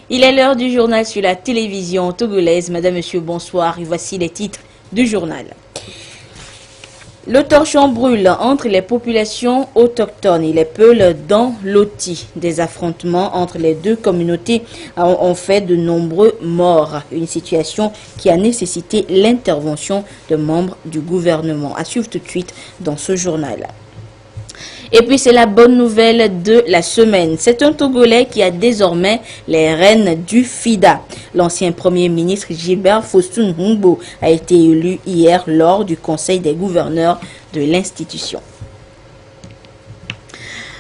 Il est l'heure du journal sur la télévision togolaise. Madame, Monsieur, bonsoir. Et voici les titres du journal. Le torchon brûle entre les populations autochtones et les Peuls dans Loti. Des affrontements entre les deux communautés ont fait de nombreux morts. Une situation qui a nécessité l'intervention de membres du gouvernement. À suivre tout de suite dans ce journal. Et puis c'est la bonne nouvelle de la semaine. C'est un Togolais qui a désormais les rênes du FIDA. L'ancien premier ministre Gilbert Faustin Humbo a été élu hier lors du conseil des gouverneurs de l'institution.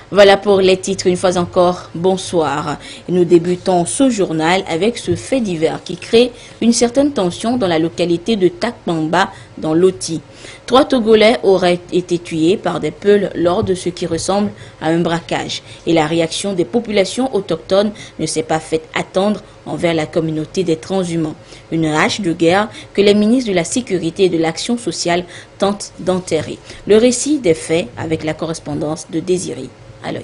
Voilà pour les titres. Une fois encore, bonsoir. Et nous débutons ce journal avec ce fait divers qui crée une certaine tension dans la localité de Takpamba, dans Loti. 3 Togolais auraient été tués par des Peuls lors de ce qui ressemble à un braquage. Et la réaction des populations autochtones ne s'est pas faite attendre envers la communauté des transhumants. Une hache de guerre que les ministres de la Sécurité et de l'Action sociale tentent d'enterrer. Le récit des faits avec la correspondance de Désiré Aloy.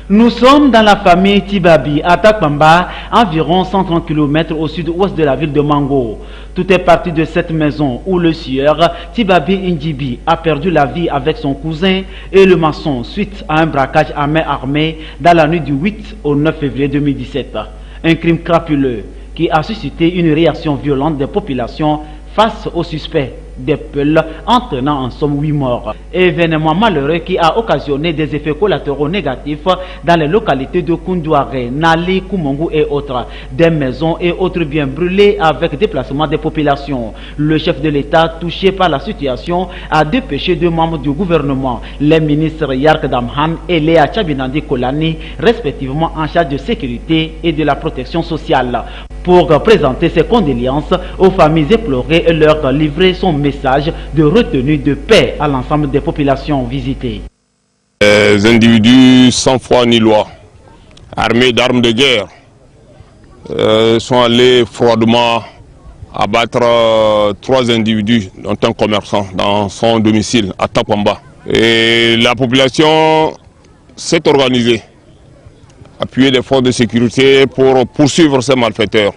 Nous sommes dans la famille Tibabi, à Takpamba, environ 130 km au sud-ouest de la ville de Mango. Tout est parti de cette maison où le sieur Tibabi Ndjibi a perdu la vie avec son cousin et le maçon suite à un braquage à main armée dans la nuit du 8 au 9 février 2017. Un crime crapuleux qui a suscité une réaction violente des populations face aux suspects des Peuls, entraînant en somme 8 morts. Événement malheureux qui a occasionné des effets collatéraux négatifs dans les localités de Koundouare, Nali, Koumongo et autres. Des maisons et autres biens brûlés avec déplacement des populations. Le chef de l'État, touché par la situation, a dépêché 2 membres du gouvernement, les ministres Yark Damhan et Léa Tchabinandi Kolani, respectivement en charge de sécurité et de la protection sociale, pour présenter ses condoléances aux familles éplorées et leur livrer son message de retenue de paix à l'ensemble des populations visitées. Les individus sans foi ni loi, armés d'armes de guerre, sont allés froidement abattre 3 individus, dont un commerçant, dans son domicile à Takpamba. Et la population s'est organisée, appuyée des forces de sécurité pour poursuivre ces malfaiteurs.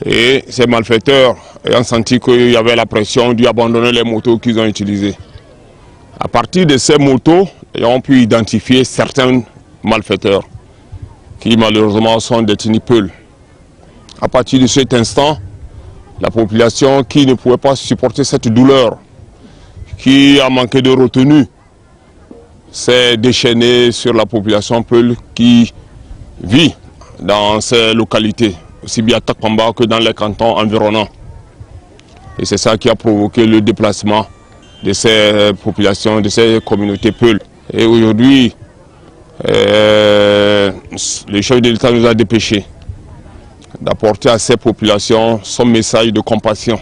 Et ces malfaiteurs, ayant senti qu'il y avait la pression, ont dû abandonner les motos qu'ils ont utilisées. À partir de ces motos, ils ont pu identifier certains malfaiteurs qui malheureusement sont des Peuls. À partir de cet instant, la population qui ne pouvait pas supporter cette douleur, qui a manqué de retenue, s'est déchaînée sur la population Peul qui vit dans ces localités, aussi bien à Takpamba que dans les cantons environnants. Et c'est ça qui a provoqué le déplacement de ces populations, de ces communautés Peul. Et aujourd'hui, le chef de l'État nous a dépêché d'apporter à ces populations son message de compassion,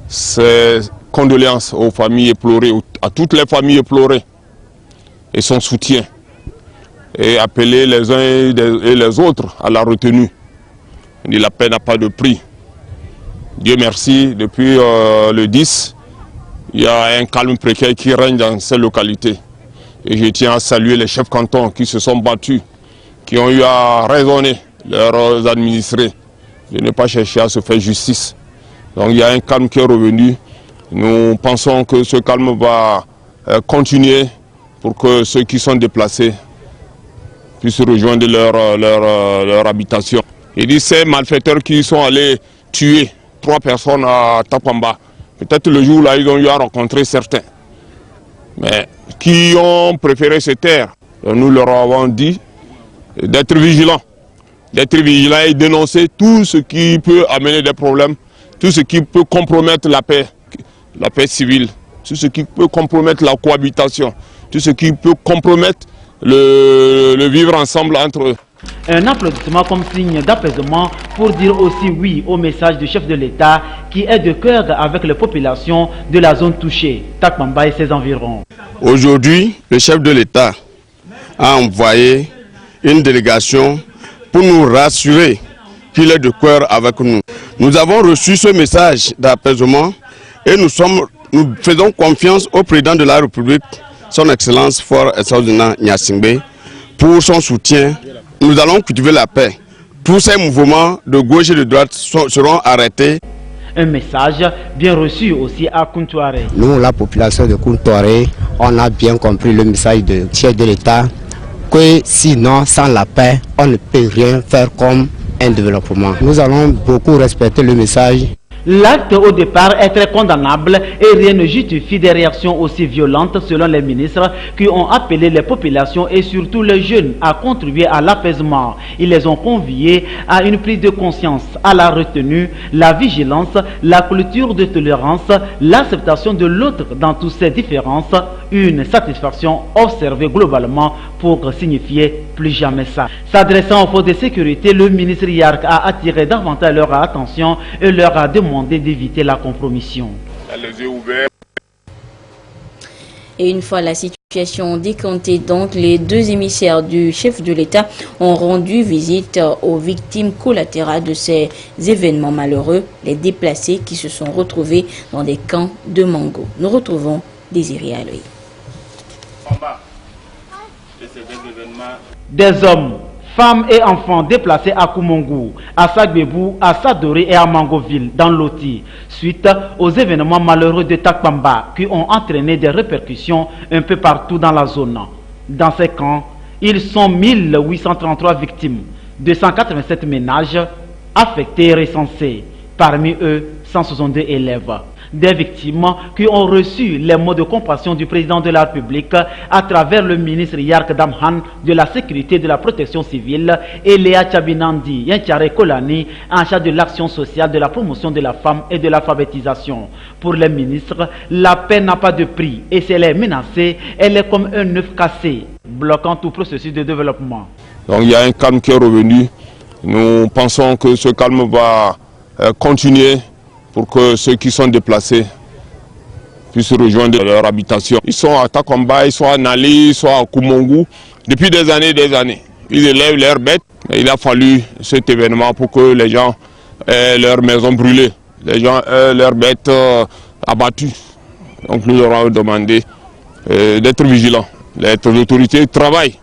ses condoléances aux familles éplorées, à toutes les familles éplorées, et son soutien, et appeler les uns et les autres à la retenue. La paix n'a pas de prix. Dieu merci, depuis le 10, il y a un calme précaire qui règne dans ces localités. Et je tiens à saluer les chefs cantons qui se sont battus, qui ont eu à raisonner leurs administrés de ne pas chercher à se faire justice. Donc il y a un calme qui est revenu. Nous pensons que ce calme va continuer pour que ceux qui sont déplacés puissent rejoindre leur habitation. Il dit ces malfaiteurs qui sont allés tuer 3 personnes à Takpamba, peut-être le jour là ils ont eu à rencontrer certains, mais qui ont préféré se taire. Nous leur avons dit d'être vigilants et dénoncer tout ce qui peut amener des problèmes, tout ce qui peut compromettre la paix civile, tout ce qui peut compromettre la cohabitation, tout ce qui peut compromettre le vivre ensemble entre eux. Un applaudissement comme signe d'apaisement pour dire aussi oui au message du chef de l'État qui est de cœur avec les populations de la zone touchée, Takpamba et ses environs. Aujourd'hui, le chef de l'État a envoyé une délégation pour nous rassurer qu'il est de cœur avec nous. Nous avons reçu ce message d'apaisement et nous faisons confiance au président de la République, son Excellence Faure Essaouzina Gnassingbé, pour son soutien. Nous allons cultiver la paix. Tous ces mouvements de gauche et de droite seront arrêtés. Un message bien reçu aussi à Kountouré. Nous, la population de Kountouré, on a bien compris le message du chef de l'État que sinon, sans la paix, on ne peut rien faire comme un développement. Nous allons beaucoup respecter le message. L'acte au départ est très condamnable et rien ne justifie des réactions aussi violentes selon les ministres qui ont appelé les populations et surtout les jeunes à contribuer à l'apaisement. Ils les ont conviés à une prise de conscience, à la retenue, la vigilance, la culture de tolérance, l'acceptation de l'autre dans toutes ses différences, une satisfaction observée globalement pour signifier plus jamais ça. S'adressant aux forces de sécurité, le ministre Yark a attiré davantage leur attention et leur a demandé d'éviter la compromission. Et une fois la situation décantée, donc les deux émissaires du chef de l'État ont rendu visite aux victimes collatérales de ces événements malheureux, les déplacés qui se sont retrouvés dans des camps de Mango. Nous retrouvons Désiré Aloy. Des hommes, femmes et enfants déplacés à Koumongo, à Sagbebou, à Sadoré et à Mangoville, dans l'Oti, suite aux événements malheureux de Takpamba qui ont entraîné des répercussions un peu partout dans la zone. Dans ces camps, ils sont 1833 victimes, 287 ménages affectés et recensés, parmi eux 162 élèves. Des victimes qui ont reçu les mots de compassion du président de la République à travers le ministre Yark Damhan de la sécurité et de la protection civile et Léa Tchabinandi Yantiare Kolani en charge de l'action sociale, de la promotion de la femme et de l'alphabétisation. Pour les ministres, la paix n'a pas de prix et si elle est menacée, elle est comme un œuf cassé, bloquant tout processus de développement. Donc il y a un calme qui est revenu. Nous pensons que ce calme va continuer pour que ceux qui sont déplacés puissent rejoindre leur habitation. Ils sont à Takomba, ils sont à Nali, ils sont à Koumongo depuis des années. Ils élèvent leurs bêtes. Il a fallu cet événement pour que les gens aient leurs maisons brûlées, les gens aient leurs bêtes abattues. Donc nous leur avons demandé d'être vigilants. Les autorités travaillent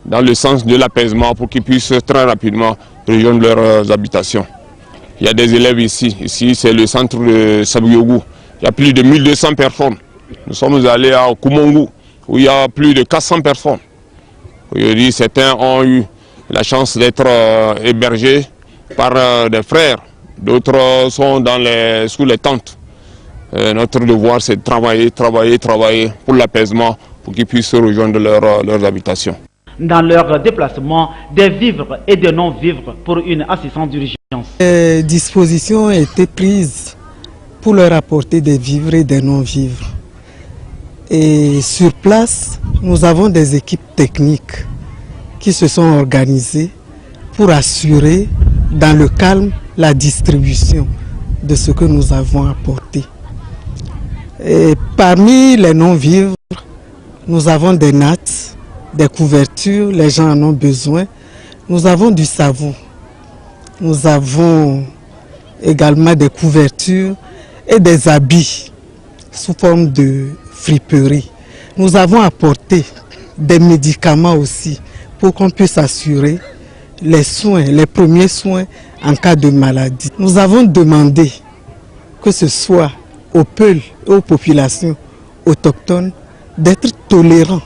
dans le sens de l'apaisement pour qu'ils puissent très rapidement rejoindre leurs habitations. Il y a des élèves ici. Ici, c'est le centre de Sabiougou. Il y a plus de 1200 personnes. Nous sommes allés à Koumongo, où il y a plus de 400 personnes. Aujourd'hui, certains ont eu la chance d'être hébergés par des frères. D'autres sont sous les tentes. Notre devoir, c'est de travailler pour l'apaisement, pour qu'ils puissent rejoindre leurs habitations. Dans leur déplacement, des vivres et des non-vivres pour une assistance d'urgence. Les dispositions ont été prises pour leur apporter des vivres et des non-vivres. Et sur place, nous avons des équipes techniques qui se sont organisées pour assurer dans le calme la distribution de ce que nous avons apporté. Et parmi les non-vivres, nous avons des nattes, des couvertures, les gens en ont besoin. Nous avons du savon. Nous avons également des couvertures et des habits sous forme de friperie. Nous avons apporté des médicaments aussi pour qu'on puisse assurer les soins, les premiers soins en cas de maladie. Nous avons demandé que ce soit aux peuples et aux populations autochtones d'être tolérants,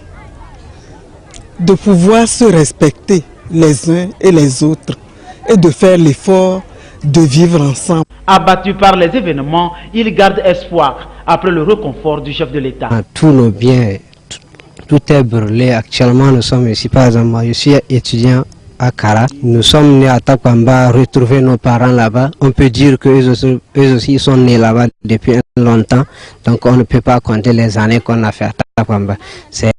de pouvoir se respecter les uns et les autres et de faire l'effort de vivre ensemble. Abattus par les événements, ils gardent espoir après le réconfort du chef de l'État. Tous nos biens, tout est brûlé. Actuellement, nous sommes ici, par exemple, je suis étudiant à Kara. Nous sommes nés à Takwamba, retrouver nos parents là-bas. On peut dire qu'eux aussi sont nés là-bas depuis longtemps. Donc on ne peut pas compter les années qu'on a fait à Takwamba. C'est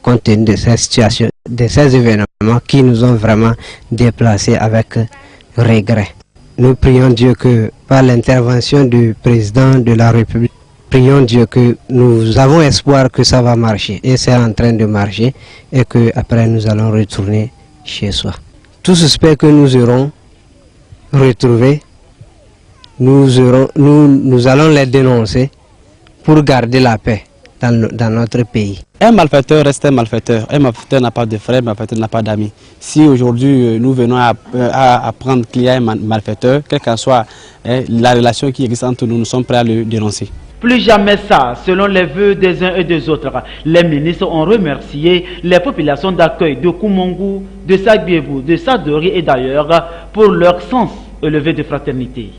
compte tenu de ces situations, de ces événements qui nous ont vraiment déplacés avec regret. Nous prions Dieu que par l'intervention du président de la République, prions Dieu que nous avons espoir que ça va marcher et c'est en train de marcher et que après nous allons retourner chez soi. Tout suspect que nous aurons retrouvé, nous allons les dénoncer pour garder la paix. dans notre pays. Un malfaiteur reste un malfaiteur. Un malfaiteur n'a pas de frère, un malfaiteur n'a pas d'amis. Si aujourd'hui nous venons à apprendre qu'il y a un malfaiteur, quelle qu'en soit la relation qui existe entre nous, nous sommes prêts à le dénoncer. Plus jamais ça, selon les vœux des uns et des autres. Les ministres ont remercié les populations d'accueil de Koumongu, de Sagbiebou, de Sadori et d'ailleurs pour leur sens élevé de fraternité.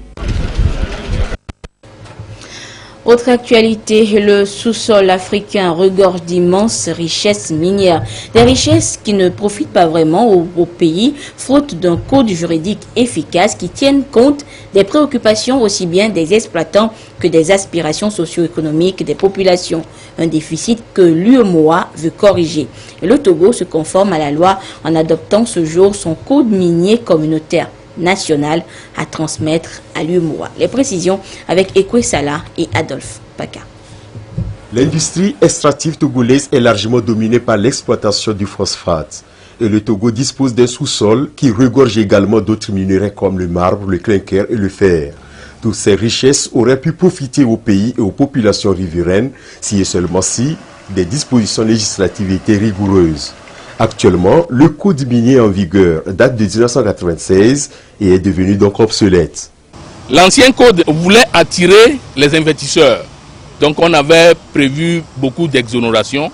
Autre actualité, le sous-sol africain regorge d'immenses richesses minières. Des richesses qui ne profitent pas vraiment au pays, faute d'un code juridique efficace qui tienne compte des préoccupations aussi bien des exploitants que des aspirations socio-économiques des populations. Un déficit que l'UEMOA veut corriger. Et le Togo se conforme à la loi en adoptant ce jour son code minier communautaire national à transmettre à l'UEMOA. Les précisions avec Ekwe Salah et Adolphe Paka. L'industrie extractive togolaise est largement dominée par l'exploitation du phosphate. Et le Togo dispose d'un sous-sol qui regorge également d'autres minerais comme le marbre, le clinker et le fer. Toutes ces richesses auraient pu profiter au pays et aux populations riveraines si et seulement si des dispositions législatives étaient rigoureuses. Actuellement, le code minier en vigueur date de 1996 et est devenu donc obsolète. L'ancien code voulait attirer les investisseurs. Donc on avait prévu beaucoup d'exonérations.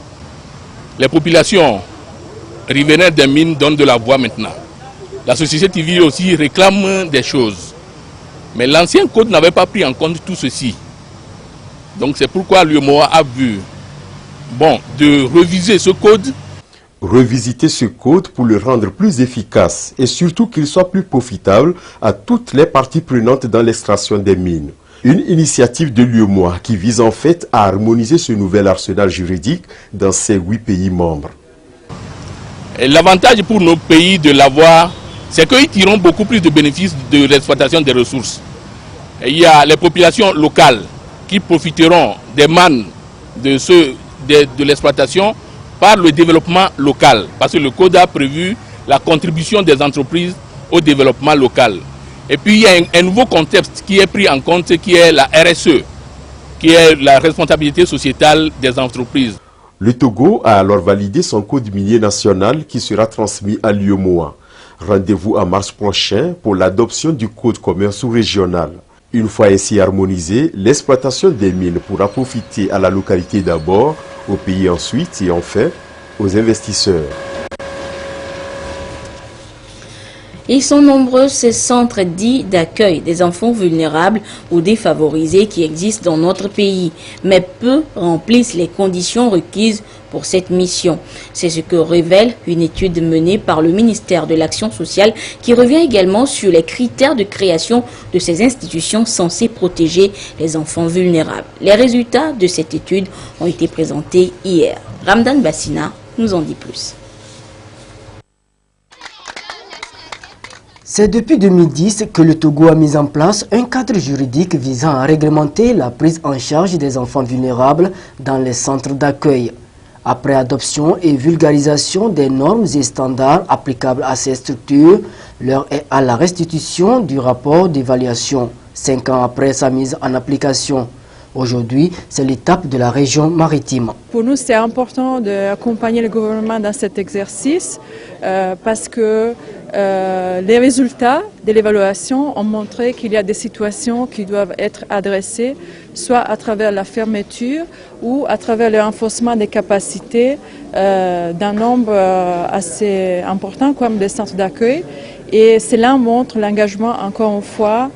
Les populations riveraines des mines donnent de la voix maintenant. La société civile aussi réclame des choses. Mais l'ancien code n'avait pas pris en compte tout ceci. Donc c'est pourquoi l'UEMOA a vu de reviser ce code. Revisiter ce code pour le rendre plus efficace et surtout qu'il soit plus profitable à toutes les parties prenantes dans l'extraction des mines. Une initiative de l'UEMOA qui vise en fait à harmoniser ce nouvel arsenal juridique dans ces 8 pays membres. L'avantage pour nos pays de l'avoir, c'est qu'ils tireront beaucoup plus de bénéfices de l'exploitation des ressources. Et il y a les populations locales qui profiteront des mannes de l'exploitation par le développement local, parce que le code a prévu la contribution des entreprises au développement local. Et puis il y a un nouveau contexte qui est pris en compte, qui est la RSE, qui est la responsabilité sociétale des entreprises. Le Togo a alors validé son code minier national qui sera transmis à l'UEMOA. Rendez-vous en mars prochain pour l'adoption du code commun sous-régional. Une fois ainsi harmonisé, l'exploitation des mines pourra profiter à la localité d'abord, au pays ensuite et enfin aux investisseurs. Ils sont nombreux ces centres dits d'accueil des enfants vulnérables ou défavorisés qui existent dans notre pays, mais peu remplissent les conditions requises pour cette mission. C'est ce que révèle une étude menée par le ministère de l'Action sociale qui revient également sur les critères de création de ces institutions censées protéger les enfants vulnérables. Les résultats de cette étude ont été présentés hier. Ramdan Bassina nous en dit plus. C'est depuis 2010 que le Togo a mis en place un cadre juridique visant à réglementer la prise en charge des enfants vulnérables dans les centres d'accueil. Après adoption et vulgarisation des normes et standards applicables à ces structures, l'heure est à la restitution du rapport d'évaluation, 5 ans après sa mise en application. Aujourd'hui, c'est l'étape de la région maritime. Pour nous, c'est important d'accompagner le gouvernement dans cet exercice parce que les résultats de l'évaluation ont montré qu'il y a des situations qui doivent être adressées, soit à travers la fermeture ou à travers le renforcement des capacités d'un nombre assez important comme des centres d'accueil. Et cela montre l'engagement, encore une fois,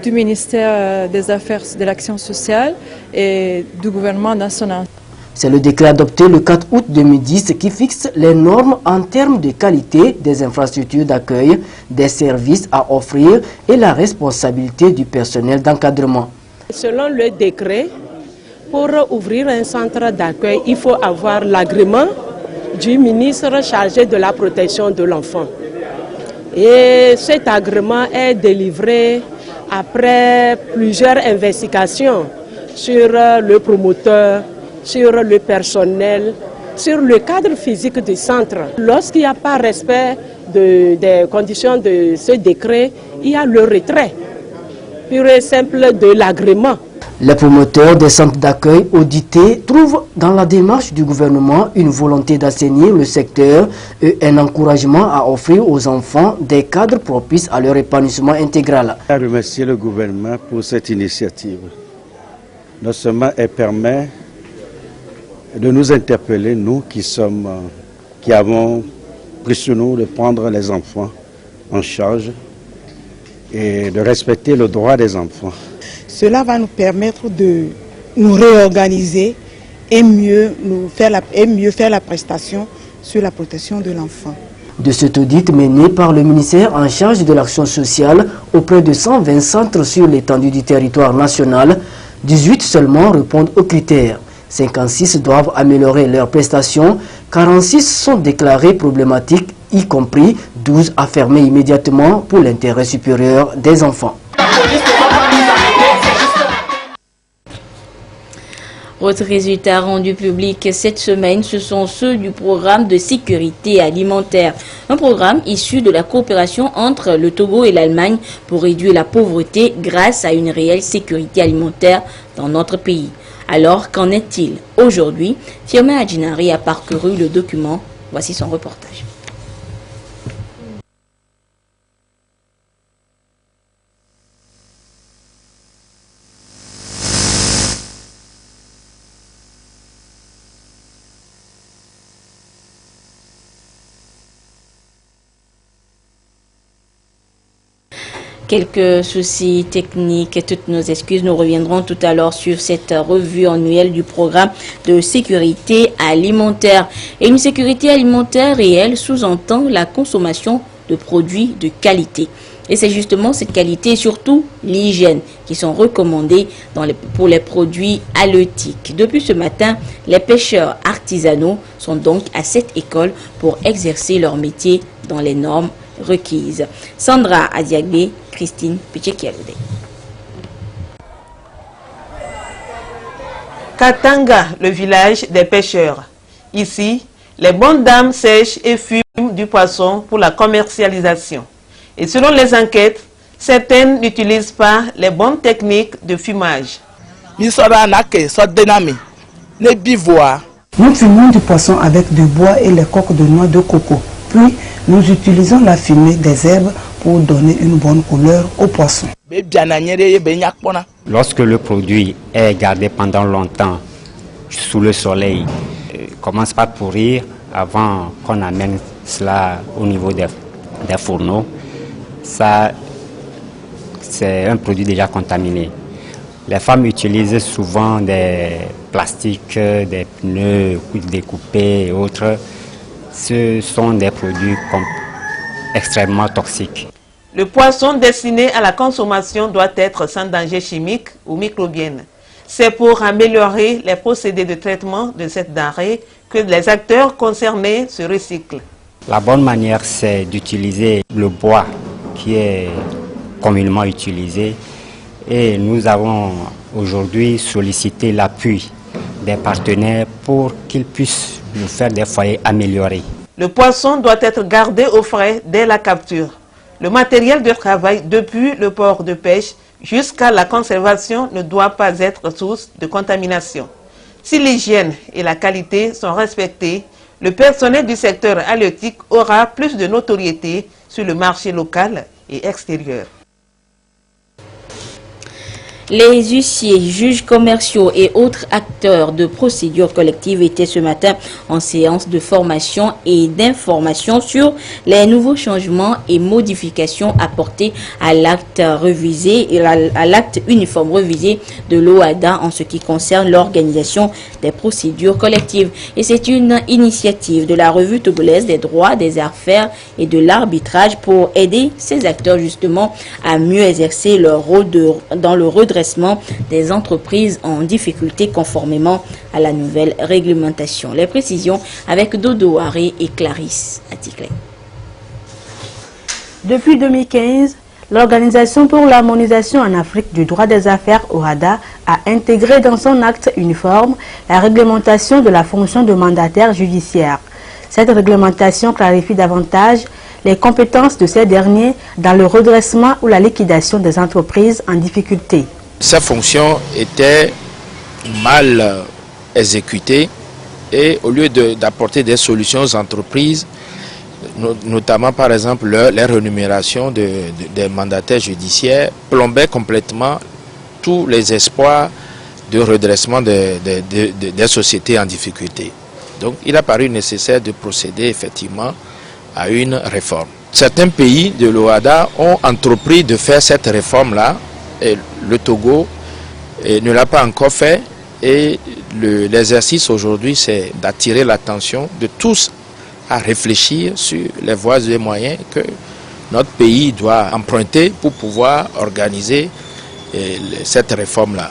du ministère des Affaires de l'Action sociale et du gouvernement national. C'est le décret adopté le 4 août 2010 qui fixe les normes en termes de qualité des infrastructures d'accueil, des services à offrir et la responsabilité du personnel d'encadrement. Selon le décret, pour ouvrir un centre d'accueil, il faut avoir l'agrément du ministre chargé de la protection de l'enfant. Et cet agrément est délivré après plusieurs investigations sur le promoteur, sur le personnel, sur le cadre physique du centre. Lorsqu'il n'y a pas respect des conditions de ce décret, il y a le retrait pur et simple de l'agrément. Les promoteurs des centres d'accueil audités trouvent dans la démarche du gouvernement une volonté d'assainir le secteur et un encouragement à offrir aux enfants des cadres propices à leur épanouissement intégral. Je remercie le gouvernement pour cette initiative. Non seulement elle permet de nous interpeller, nous qui avons pris sur nous de prendre les enfants en charge et de respecter le droit des enfants. Cela va nous permettre de nous réorganiser et mieux faire la prestation sur la protection de l'enfant. De cet audit mené par le ministère en charge de l'action sociale auprès de 120 centres sur l'étendue du territoire national, 18 seulement répondent aux critères. 56 doivent améliorer leurs prestations, 46 sont déclarés problématiques, y compris 12 à fermer immédiatement pour l'intérêt supérieur des enfants. Autres résultats rendus publics cette semaine, ce sont ceux du programme de sécurité alimentaire. Un programme issu de la coopération entre le Togo et l'Allemagne pour réduire la pauvreté grâce à une réelle sécurité alimentaire dans notre pays. Alors, qu'en est-il aujourd'hui? Firmin Adjinari a parcouru le document. Voici son reportage. Quelques soucis techniques, toutes nos excuses. Nous reviendrons tout à l'heure sur cette revue annuelle du programme de sécurité alimentaire. Et une sécurité alimentaire réelle sous-entend la consommation de produits de qualité. Et c'est justement cette qualité et surtout l'hygiène qui sont recommandées pour les produits halieutiques. Depuis ce matin, les pêcheurs artisanaux sont donc à cette école pour exercer leur métier dans les normes requises. Sandra Adiagbe, Christine Pichekialoude. Katanga, le village des pêcheurs. Ici, les bonnes dames sèchent et fument du poisson pour la commercialisation. Et selon les enquêtes, certaines n'utilisent pas les bonnes techniques de fumage. Nous fumons du poisson avec du bois et les coques de noix de coco. Puis, nous utilisons la fumée des herbes pour donner une bonne couleur au poisson. Lorsque le produit est gardé pendant longtemps sous le soleil, commence par pourrir avant qu'on amène cela au niveau des fourneaux. Ça, c'est un produit déjà contaminé. Les femmes utilisent souvent des plastiques, des pneus découpés et autres. Ce sont des produits extrêmement toxiques. Le poisson destiné à la consommation doit être sans danger chimique ou microbien. C'est pour améliorer les procédés de traitement de cette denrée que les acteurs concernés se recyclent. La bonne manière, c'est d'utiliser le bois qui est communément utilisé. Et nous avons aujourd'hui sollicité l'appui des partenaires pour qu'ils puissent nous faire des foyers améliorés. Le poisson doit être gardé au frais dès la capture. Le matériel de travail depuis le port de pêche jusqu'à la conservation ne doit pas être source de contamination. Si l'hygiène et la qualité sont respectées, le personnel du secteur halieutique aura plus de notoriété sur le marché local et extérieur. Les huissiers, juges commerciaux et autres acteurs de procédures collectives étaient ce matin en séance de formation et d'information sur les nouveaux changements et modifications apportés à l'acte révisé et à l'acte uniforme révisé de l'OHADA en ce qui concerne l'organisation des procédures collectives. Et c'est une initiative de la revue togolaise des droits, des affaires et de l'arbitrage pour aider ces acteurs justement à mieux exercer leur rôle dans le redressement des entreprises en difficulté conformément à la nouvelle réglementation. Les précisions avec Dodo Haré et Clarisse Aticlé. Depuis 2015, l'Organisation pour l'harmonisation en Afrique du droit des affaires, OHADA, a intégré dans son acte uniforme la réglementation de la fonction de mandataire judiciaire. Cette réglementation clarifie davantage les compétences de ces derniers dans le redressement ou la liquidation des entreprises en difficulté. Ces fonctions étaient mal exécutées et au lieu d'apporter des solutions aux entreprises, notamment par exemple les rémunérations des mandataires judiciaires, plombaient complètement tous les espoirs de redressement des sociétés en difficulté. Donc il a paru nécessaire de procéder effectivement à une réforme. Certains pays de l'OHADA ont entrepris de faire cette réforme-là, et le Togo ne l'a pas encore fait, et l'exercice aujourd'hui c'est d'attirer l'attention de tous à réfléchir sur les voies et moyens que notre pays doit emprunter pour pouvoir organiser cette réforme-là.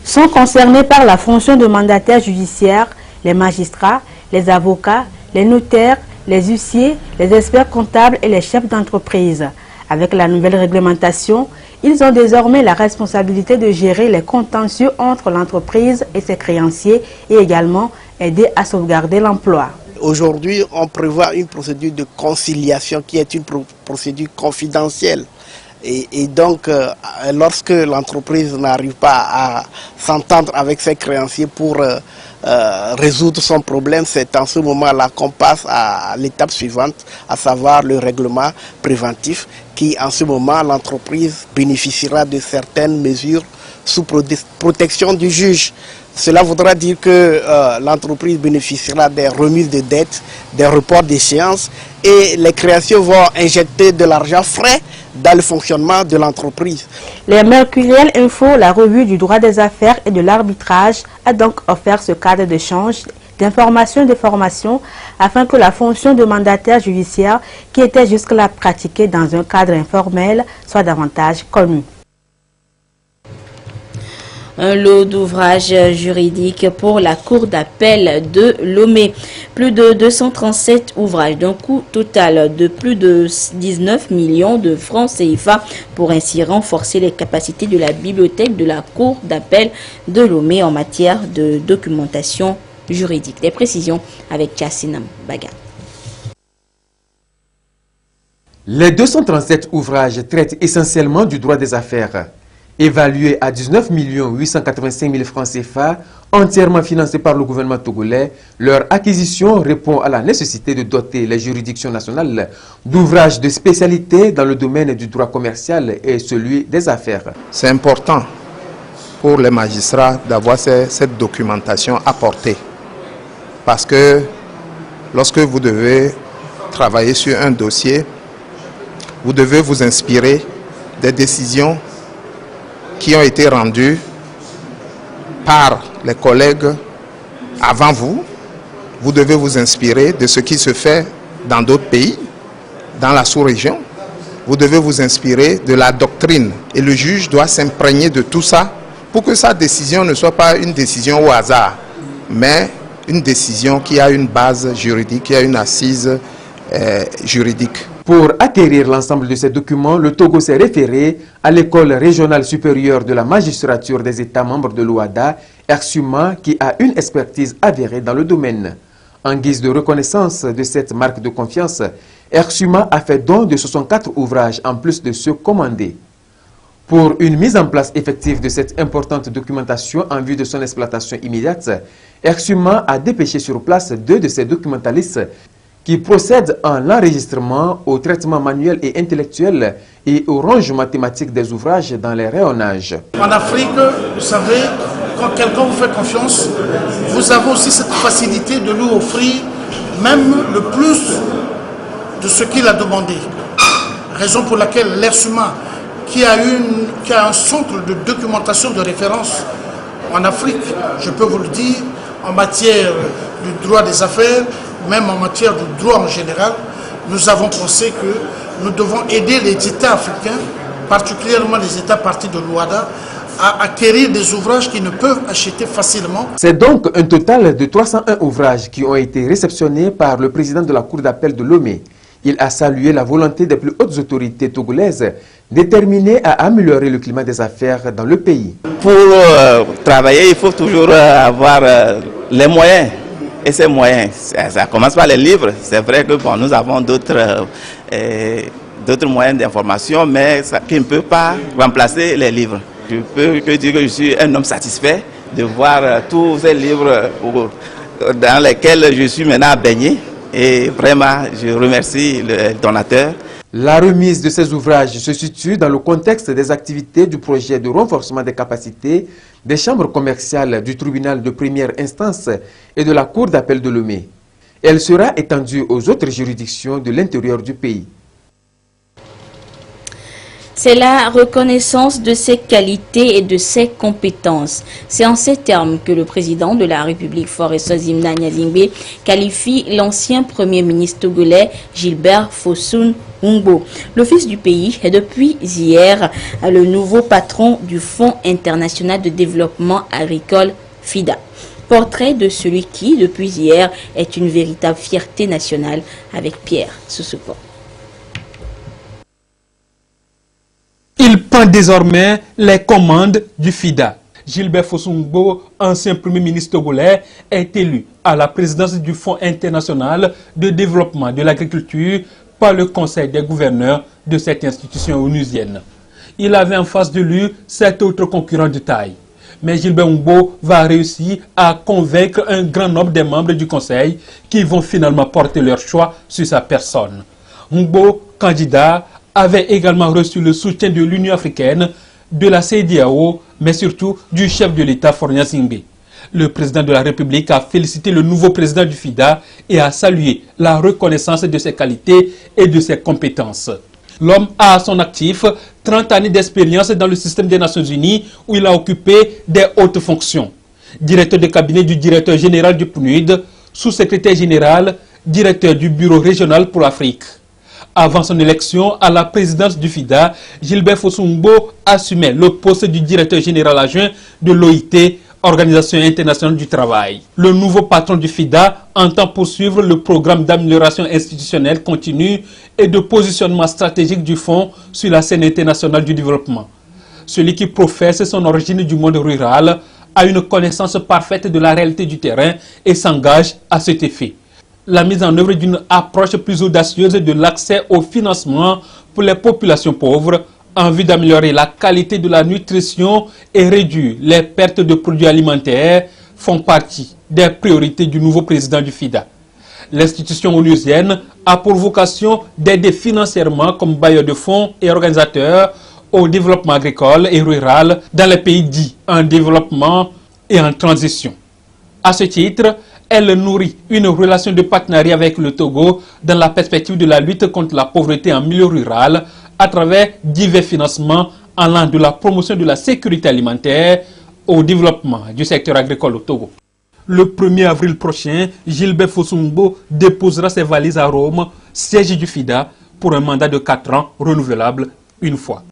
Sont concernés par la fonction de mandataire judiciaire les magistrats, les avocats, les notaires, les huissiers, les experts comptables et les chefs d'entreprise. Avec la nouvelle réglementation, ils ont désormais la responsabilité de gérer les contentieux entre l'entreprise et ses créanciers et également aider à sauvegarder l'emploi. Aujourd'hui, on prévoit une procédure de conciliation qui est une procédure confidentielle. Et donc, lorsque l'entreprise n'arrive pas à s'entendre avec ses créanciers pour résoudre son problème, c'est en ce moment-là qu'on passe à l'étape suivante, à savoir le règlement préventif, qui en ce moment, l'entreprise bénéficiera de certaines mesures sous protection du juge. Cela voudra dire que l'entreprise bénéficiera des remises de dettes, des reports d'échéance et les créanciers vont injecter de l'argent frais dans le fonctionnement de l'entreprise. Les Mercuriel Info, la revue du droit des affaires et de l'arbitrage, a donc offert ce cadre d'échange d'informations et de formation afin que la fonction de mandataire judiciaire qui était jusque-là pratiquée dans un cadre informel soit davantage connue. Un lot d'ouvrages juridiques pour la Cour d'appel de Lomé. Plus de 237 ouvrages d'un coût total de plus de 19 millions de francs CFA pour ainsi renforcer les capacités de la bibliothèque de la Cour d'appel de Lomé en matière de documentation juridique. Des précisions avec Chassinam Baga. Les 237 ouvrages traitent essentiellement du droit des affaires. Évalués à 19 885 000 francs CFA, entièrement financés par le gouvernement togolais, leur acquisition répond à la nécessité de doter les juridictions nationales d'ouvrages de spécialité dans le domaine du droit commercial et celui des affaires. C'est important pour les magistrats d'avoir cette documentation apportée. Parce que lorsque vous devez travailler sur un dossier, vous devez vous inspirer des décisions qui ont été rendus par les collègues avant vous. Vous devez vous inspirer de ce qui se fait dans d'autres pays, dans la sous-région. Vous devez vous inspirer de la doctrine et le juge doit s'imprégner de tout ça pour que sa décision ne soit pas une décision au hasard, mais une décision qui a une base juridique, qui a une assise juridique. Pour acquérir l'ensemble de ces documents, le Togo s'est référé à l'École régionale supérieure de la magistrature des États membres de l'OHADA, ERSUMA, qui a une expertise avérée dans le domaine. En guise de reconnaissance de cette marque de confiance, ERSUMA a fait don de 64 ouvrages en plus de ceux commandés. Pour une mise en place effective de cette importante documentation en vue de son exploitation immédiate, ERSUMA a dépêché sur place 2 de ses documentalistes qui procèdent à l'enregistrement, au traitement manuel et intellectuel et au rangement thématique des ouvrages dans les rayonnages. En Afrique, vous savez, quand quelqu'un vous fait confiance, vous avez aussi cette facilité de lui offrir même le plus de ce qu'il a demandé. Raison pour laquelle l'ERSUMA, qui a un centre de documentation de référence en Afrique, je peux vous le dire, en matière du droit des affaires, même en matière de droit en général, nous avons pensé que nous devons aider les États africains, particulièrement les États partis de l'OHADA, à acquérir des ouvrages qu'ils ne peuvent acheter facilement. C'est donc un total de 301 ouvrages qui ont été réceptionnés par le président de la Cour d'appel de Lomé. Il a salué la volonté des plus hautes autorités togolaises déterminées à améliorer le climat des affaires dans le pays. Pour travailler, il faut toujours avoir les moyens. Et ces moyens, ça commence par les livres. C'est vrai que bon, nous avons d'autres moyens d'information, mais ça, qui ne peut pas remplacer les livres. Je peux que dire que je suis un homme satisfait de voir tous ces livres dans lesquels je suis maintenant baigné. Et vraiment, je remercie le donateur. La remise de ces ouvrages se situe dans le contexte des activités du projet de renforcement des capacités des chambres commerciales du tribunal de première instance et de la cour d'appel de Lomé. Elle sera étendue aux autres juridictions de l'intérieur du pays. C'est la reconnaissance de ses qualités et de ses compétences. C'est en ces termes que le président de la République, Faure Sozimna Nyazingbe, qualifie l'ancien premier ministre togolais Gilbert Fosun-Ngbo. Le fils du pays est depuis hier le nouveau patron du Fonds international de développement agricole FIDA. Portrait de celui qui, depuis hier, est une véritable fierté nationale avec Pierre Soussoupo. Il prend désormais les commandes du FIDA. Gilbert Fosun-Ngbo, ancien premier ministre togolais, est élu à la présidence du Fonds international de développement de l'agriculture par le Conseil des gouverneurs de cette institution onusienne. Il avait en face de lui 7 autres concurrents de taille. Mais Gilbert Ngbo va réussir à convaincre un grand nombre des membres du Conseil qui vont finalement porter leur choix sur sa personne. Ngbo, candidat, avait également reçu le soutien de l'Union africaine, de la CEDEAO, mais surtout du chef de l'État Faure Gnassingbé. Le président de la République a félicité le nouveau président du FIDA et a salué la reconnaissance de ses qualités et de ses compétences. L'homme a à son actif 30 années d'expérience dans le système des Nations Unies où il a occupé des hautes fonctions. Directeur de cabinet du directeur général du PNUD, sous-secrétaire général, directeur du bureau régional pour l'Afrique. Avant son élection à la présidence du FIDA, Gilbert Fosun-Ngbo assumait le poste du directeur général adjoint de l'OIT, Organisation internationale du travail. Le nouveau patron du FIDA entend poursuivre le programme d'amélioration institutionnelle continue et de positionnement stratégique du fonds sur la scène internationale du développement. Celui qui professe son origine du monde rural a une connaissance parfaite de la réalité du terrain et s'engage à cet effet. La mise en œuvre d'une approche plus audacieuse de l'accès au financement pour les populations pauvres en vue d'améliorer la qualité de la nutrition et réduire les pertes de produits alimentaires font partie des priorités du nouveau président du FIDA. L'institution onusienne a pour vocation d'aider financièrement comme bailleur de fonds et organisateur au développement agricole et rural dans les pays dits en développement et en transition. À ce titre, elle nourrit une relation de partenariat avec le Togo dans la perspective de la lutte contre la pauvreté en milieu rural à travers divers financements allant de la promotion de la sécurité alimentaire au développement du secteur agricole au Togo. Le 1er avril prochain, Gilbert Fosun-Ngbo déposera ses valises à Rome, siège du FIDA, pour un mandat de 4 ans renouvelable une fois.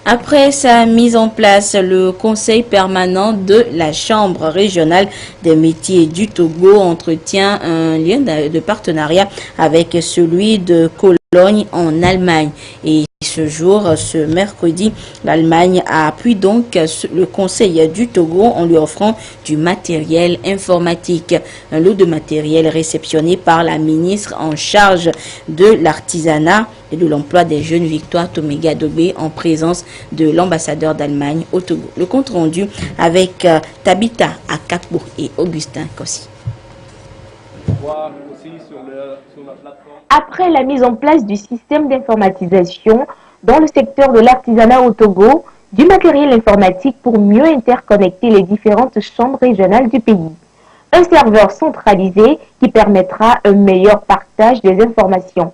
Après sa mise en place, le Conseil permanent de la Chambre régionale des métiers du Togo entretient un lien de partenariat avec celui de Cologne en Allemagne. Et ce jour, ce mercredi, l'Allemagne appuie donc le Conseil du Togo en lui offrant du matériel informatique. Un lot de matériel réceptionné par la ministre en charge de l'artisanat et de l'emploi des jeunes, Victoire Toméga Dobé, en présence de l'ambassadeur d'Allemagne au Togo. Le compte rendu avec Tabitha Akakbo et Augustin Kossi. Après la mise en place du système d'informatisation dans le secteur de l'artisanat au Togo, du matériel informatique pour mieux interconnecter les différentes chambres régionales du pays. Un serveur centralisé qui permettra un meilleur partage des informations.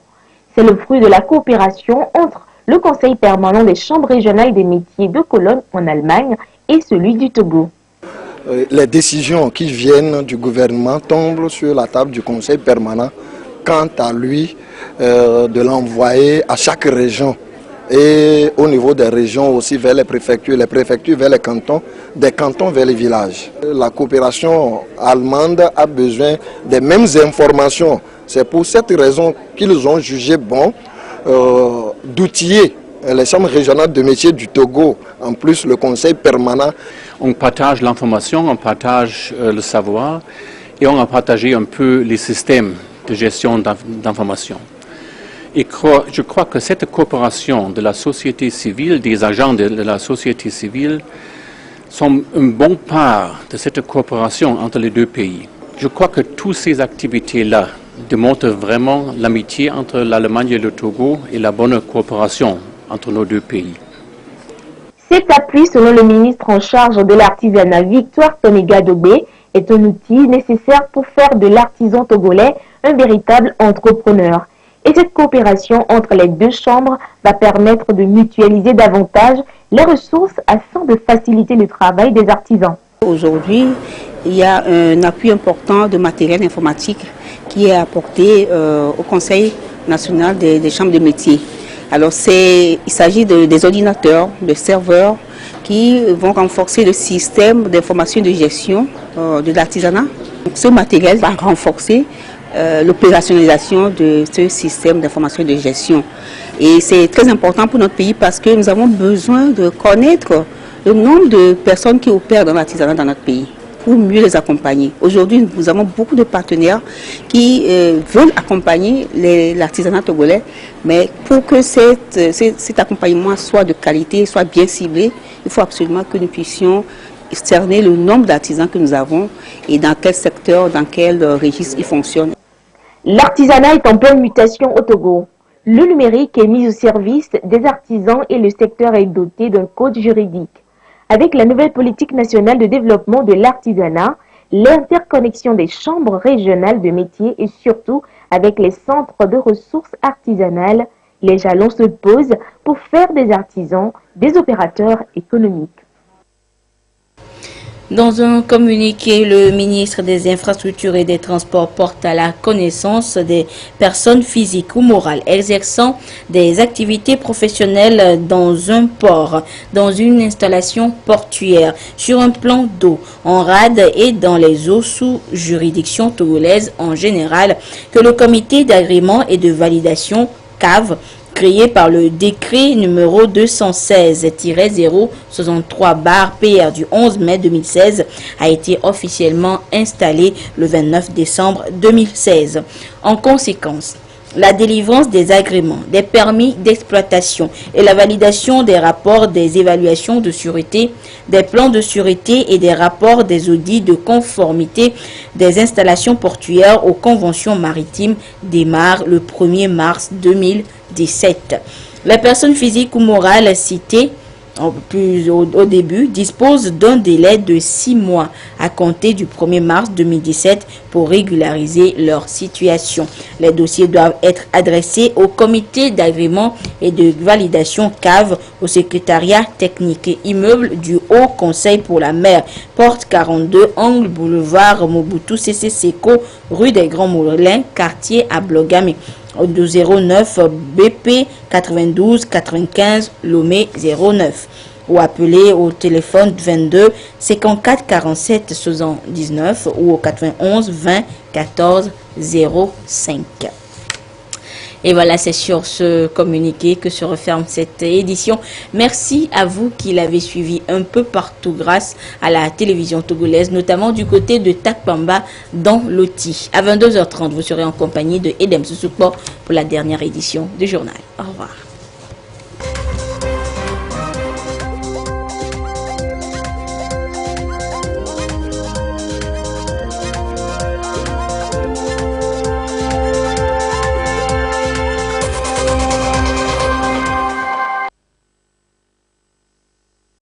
C'est le fruit de la coopération entre le Conseil permanent des chambres régionales des métiers de Cologne en Allemagne et celui du Togo. Les décisions qui viennent du gouvernement tombent sur la table du Conseil permanent quant à lui de l'envoyer à chaque région et au niveau des régions aussi vers les préfectures vers les cantons, des cantons vers les villages. La coopération allemande a besoin des mêmes informations. C'est pour cette raison qu'ils ont jugé bon d'outiller les chambres régionales de métiers du Togo, en plus le Conseil permanent. On partage l'information, on partage le savoir et on a partagé un peu les systèmes de gestion d'information. Et je crois que cette coopération de la société civile, des agents de la société civile, sont une bonne part de cette coopération entre les deux pays. Je crois que toutes ces activités-là démontrent vraiment l'amitié entre l'Allemagne et le Togo et la bonne coopération entre nos deux pays. Cet appui, selon le ministre en charge de l'artisanat Victoire Tonega Dobé, est un outil nécessaire pour faire de l'artisan togolais un véritable entrepreneur. Et cette coopération entre les deux chambres va permettre de mutualiser davantage les ressources afin de faciliter le travail des artisans. Aujourd'hui, il y a un appui important de matériel informatique qui est apporté au Conseil national des chambres de métiers. Alors il s'agit des ordinateurs, de serveurs qui vont renforcer le système d'information et de gestion de l'artisanat. Ce matériel va renforcer l'opérationnalisation de ce système d'information et de gestion. Et c'est très important pour notre pays parce que nous avons besoin de connaître le nombre de personnes qui opèrent dans l'artisanat dans notre pays pour mieux les accompagner. Aujourd'hui, nous avons beaucoup de partenaires qui veulent accompagner l'artisanat togolais, mais pour que cet accompagnement soit de qualité, soit bien ciblé, il faut absolument que nous puissions cerner le nombre d'artisans que nous avons et dans quel secteur, dans quel registre ils fonctionnent. L'artisanat est en pleine mutation au Togo. Le numérique est mis au service des artisans et le secteur est doté d'un code juridique. Avec la nouvelle politique nationale de développement de l'artisanat, l'interconnexion des chambres régionales de métiers et surtout avec les centres de ressources artisanales, les jalons se posent pour faire des artisans des opérateurs économiques. Dans un communiqué, le ministre des Infrastructures et des Transports porte à la connaissance des personnes physiques ou morales exerçant des activités professionnelles dans un port, dans une installation portuaire, sur un plan d'eau, en rade et dans les eaux sous juridiction togolaise en général, que le comité d'agrément et de validation CAV créé par le décret numéro 216-063/PR du 11 mai 2016, a été officiellement installé le 29 décembre 2016. En conséquence, la délivrance des agréments, des permis d'exploitation et la validation des rapports des évaluations de sûreté, des plans de sûreté et des rapports des audits de conformité des installations portuaires aux conventions maritimes démarre le 1er mars 2017. Les personnes physiques ou morales citées au début disposent d'un délai de 6 mois à compter du 1er mars 2017 pour régulariser leur situation. Les dossiers doivent être adressés au comité d'agrément et de validation CAV, au secrétariat technique immeuble du Haut Conseil pour la mer, porte 42, angle boulevard Mobutu Sese Seko, rue des Grands Moulins, quartier à Blogame, au 09 BP 92 95 Lomé 09, ou appeler au téléphone 22 54 47 79 ou au 91 20 14 05. Et voilà, c'est sur ce communiqué que se referme cette édition. Merci à vous qui l'avez suivi un peu partout grâce à la télévision togolaise, notamment du côté de Takpamba dans Loti. À 22h30, vous serez en compagnie de Edem Soussoukpo pour la dernière édition du journal. Au revoir.